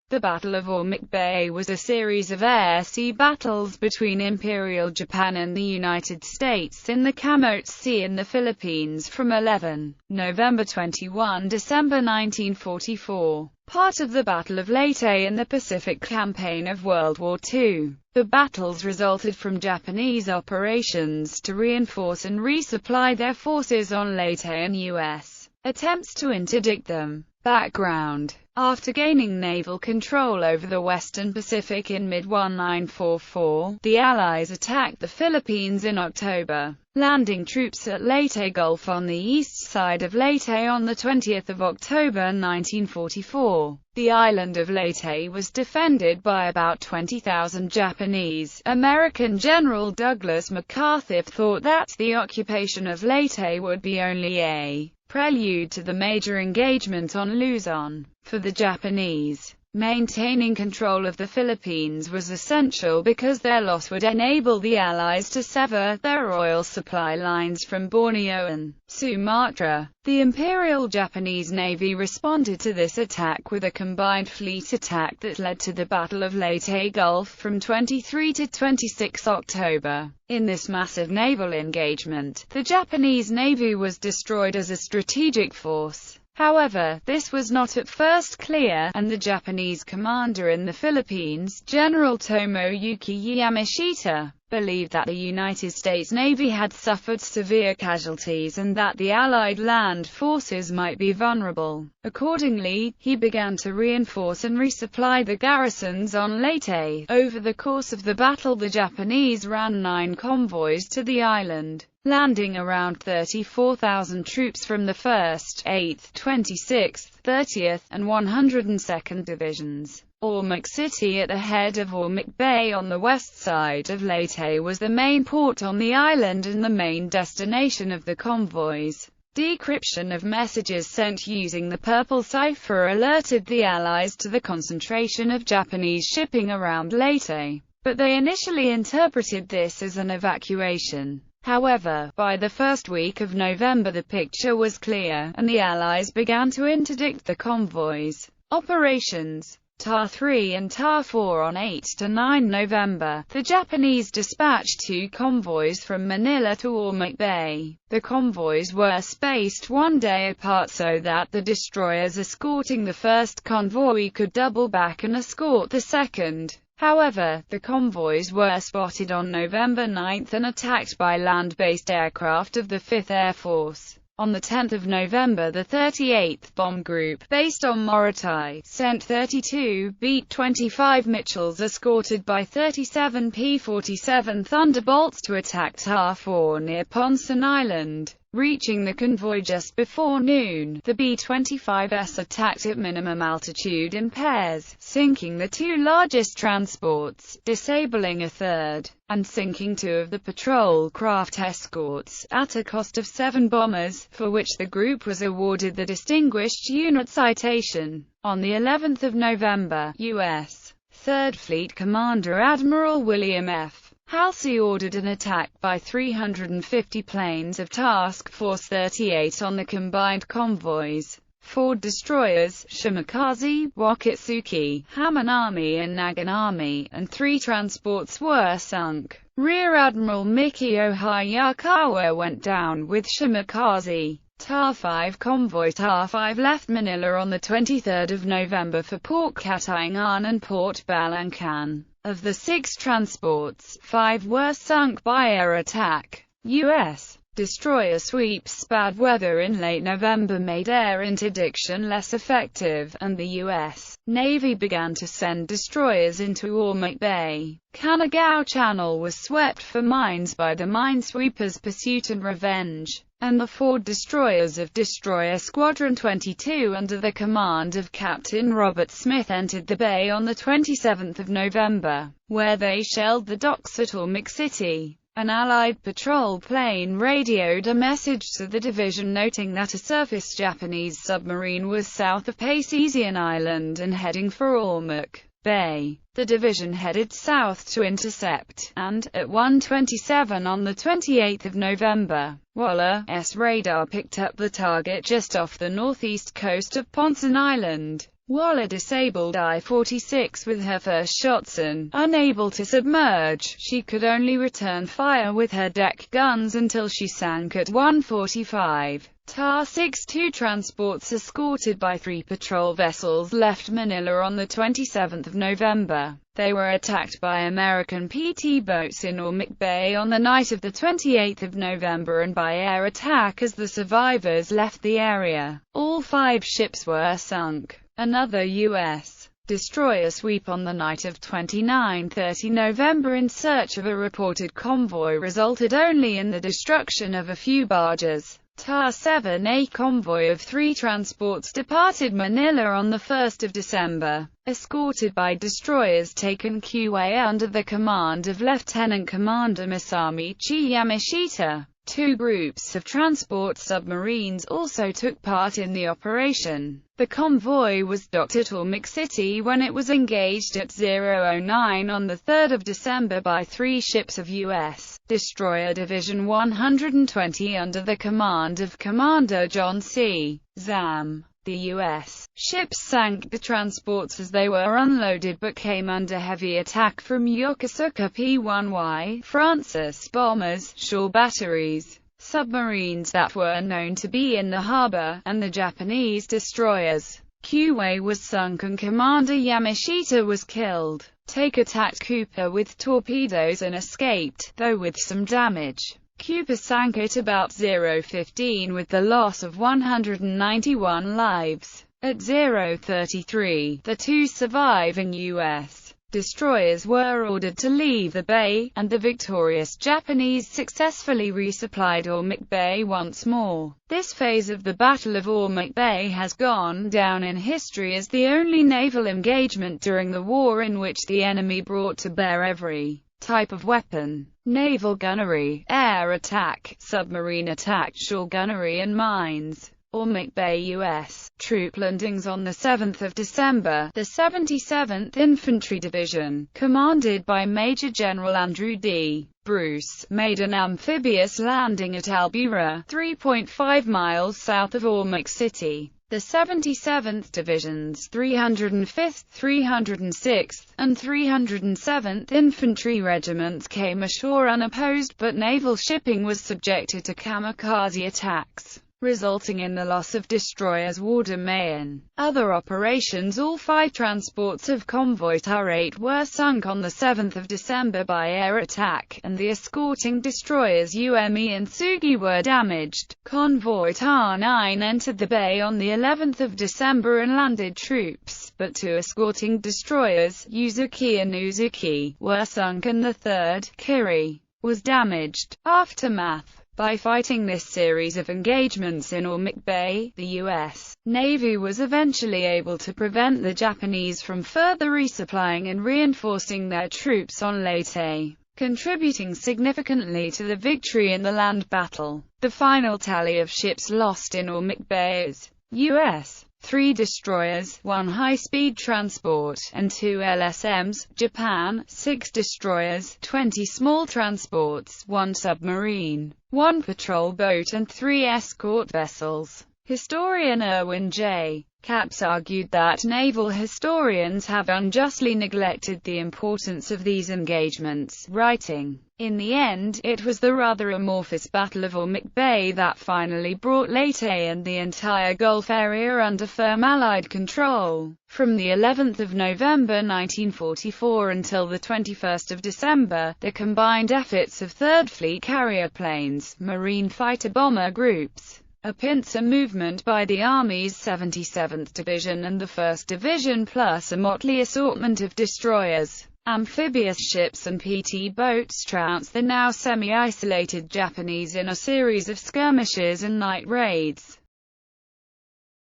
The Battle of Ormoc Bay was a series of air-sea battles between Imperial Japan and the United States in the Camotes Sea in the Philippines from 11 November 21 December 1944. Part of the Battle of Leyte in the Pacific Campaign of World War II. The battles resulted from Japanese operations to reinforce and resupply their forces on Leyte and U.S. attempts to interdict them. Background: after gaining naval control over the Western Pacific in mid-1944, the Allies attacked the Philippines in October, landing troops at Leyte Gulf on the east side of Leyte on 20 October 1944. The island of Leyte was defended by about 20,000 Japanese. American General Douglas MacArthur thought that the occupation of Leyte would be only a prelude to the major engagement on Luzon. For the Japanese, maintaining control of the Philippines was essential because their loss would enable the Allies to sever their oil supply lines from Borneo and Sumatra. The Imperial Japanese Navy responded to this attack with a combined fleet attack that led to the Battle of Leyte Gulf from 23 to 26 October. In this massive naval engagement, the Japanese Navy was destroyed as a strategic force. However, this was not at first clear, and the Japanese commander in the Philippines, General Tomoyuki Yamashita, believed that the United States Navy had suffered severe casualties and that the Allied land forces might be vulnerable. Accordingly, he began to reinforce and resupply the garrisons on Leyte. Over the course of the battle, the Japanese ran 9 convoys to the island, landing around 34,000 troops from the 1st, 8th, 26th, 30th, and 102nd Divisions. Ormoc City at the head of Ormoc Bay on the west side of Leyte was the main port on the island and the main destination of the convoys. Decryption of messages sent using the purple cipher alerted the Allies to the concentration of Japanese shipping around Leyte, but they initially interpreted this as an evacuation. However, by the first week of November the picture was clear, and the Allies began to interdict the convoys. Operations TAR 3 and TAR 4 on 8 to 9 November, the Japanese dispatched 2 convoys from Manila to Ormoc Bay. The convoys were spaced 1 day apart so that the destroyers escorting the first convoy could double back and escort the second. However, the convoys were spotted on November 9 and attacked by land-based aircraft of the 5th Air Force. On 10 November the 38th Bomb Group, based on Morotai, sent 32 B-25 Mitchells escorted by 37 P-47 Thunderbolts to attack TAR 4 near Ponson Island. Reaching the convoy just before noon, the B-25s attacked at minimum altitude in pairs, sinking the 2 largest transports, disabling a third, and sinking 2 of the patrol craft escorts, at a cost of 7 bombers, for which the group was awarded the Distinguished Unit Citation. On the 11th of November, U.S. 3rd Fleet Commander Admiral William F. Halsey ordered an attack by 350 planes of Task Force 38 on the combined convoys. 4 destroyers, Shimakaze, Wakatsuki, Hamanami and Naganami, and 3 transports were sunk. Rear Admiral Mikio Hayakawa went down with Shimakaze. TAR 5 convoy TAR 5 left Manila on 23 November for Port Katayangan and Port Balancan. Of the 6 transports, 5 were sunk by air attack. U.S. destroyer sweeps. Bad weather in late November made air interdiction less effective, and the U.S. Navy began to send destroyers into Ormoc Bay. Kanagawa Channel was swept for mines by the minesweepers Pursuit and Revenge, and the 4 destroyers of Destroyer Squadron 22 under the command of Captain Robert Smith entered the bay on 27 November, where they shelled the docks at Ormoc City. An Allied patrol plane radioed a message to the division noting that a surface Japanese submarine was south of Pasisian Island and heading for Ormoc Bay. The division headed south to intercept, and, at 1:27 on 28 November, Waller's radar picked up the target just off the northeast coast of Ponson Island. while a disabled I-46 with her first shots and unable to submerge, she could only return fire with her deck guns until she sank at 1:45. TAR-6 two transports escorted by 3 patrol vessels left Manila on the 27th of November. They were attacked by American PT boats in Ormoc Bay on the night of the 28th of November and by air attack as the survivors left the area. All 5 ships were sunk. Another U.S. destroyer sweep on the night of 29-30 November in search of a reported convoy resulted only in the destruction of a few barges. TAR-7 a convoy of 3 transports departed Manila on the 1st of December, escorted by destroyers taken QA under the command of Lieutenant Commander Masamichi Yamashita. 2 groups of transport submarines also took part in the operation. The convoy was docked at Ormoc City when it was engaged at 009 on the 3rd of December by 3 ships of U.S. Destroyer Division 120 under the command of Commander John C. Zam. The U.S. ships sank the transports as they were unloaded but came under heavy attack from Yokosuka P-1Y, Francis bombers, shore batteries, submarines that were known to be in the harbor, and the Japanese destroyers. QA was sunk and Commander Yamashita was killed. Take attacked Cooper with torpedoes and escaped, though with some damage. Cooper sank at about 0:15 with the loss of 191 lives. At 0:33, the 2 surviving U.S. destroyers were ordered to leave the bay, and the victorious Japanese successfully resupplied Ormoc Bay once more. This phase of the Battle of Ormoc Bay has gone down in history as the only naval engagement during the war in which the enemy brought to bear every type of weapon: naval gunnery, air attack, submarine attack, shore gunnery and mines. Ormoc Bay U.S. troop landings on the 7th of December, the 77th Infantry Division, commanded by Major General Andrew D. Bruce, made an amphibious landing at Albuera, 3.5 miles south of Ormoc City. The 77th Division's 305th, 306th, and 307th Infantry Regiments came ashore unopposed, but naval shipping was subjected to kamikaze attacks, resulting in the loss of destroyers Warder-Mayen. Other operations: all 5 transports of convoy TAR-8 were sunk on the 7th of December by air attack, and the escorting destroyers Umi and Tsugi were damaged. Convoy TAR-9 entered the bay on the 11th of December and landed troops, but 2 escorting destroyers, Yuzuki and Uzuki, were sunk and the 3rd, Kiri, was damaged. Aftermath: by fighting this series of engagements in Ormoc Bay, the U.S. Navy was eventually able to prevent the Japanese from further resupplying and reinforcing their troops on Leyte, contributing significantly to the victory in the land battle. The final tally of ships lost in Ormoc Bay is: U.S. 3 destroyers, 1 high-speed transport, and 2 LSMs, Japan, 6 destroyers, 20 small transports, 1 submarine, 1 patrol boat and 3 escort vessels. Historian Erwin J. Capps argued that naval historians have unjustly neglected the importance of these engagements, writing, "In the end, it was the rather amorphous Battle of Ormoc Bay that finally brought Leyte and the entire Gulf area under firm Allied control." From the 11th of November 1944 until the 21st of December, the combined efforts of 3rd Fleet carrier planes, marine fighter bomber groups, a pincer movement by the Army's 77th Division and the 1st Division, plus a motley assortment of destroyers, amphibious ships and PT boats trounced the now semi-isolated Japanese in a series of skirmishes and night raids.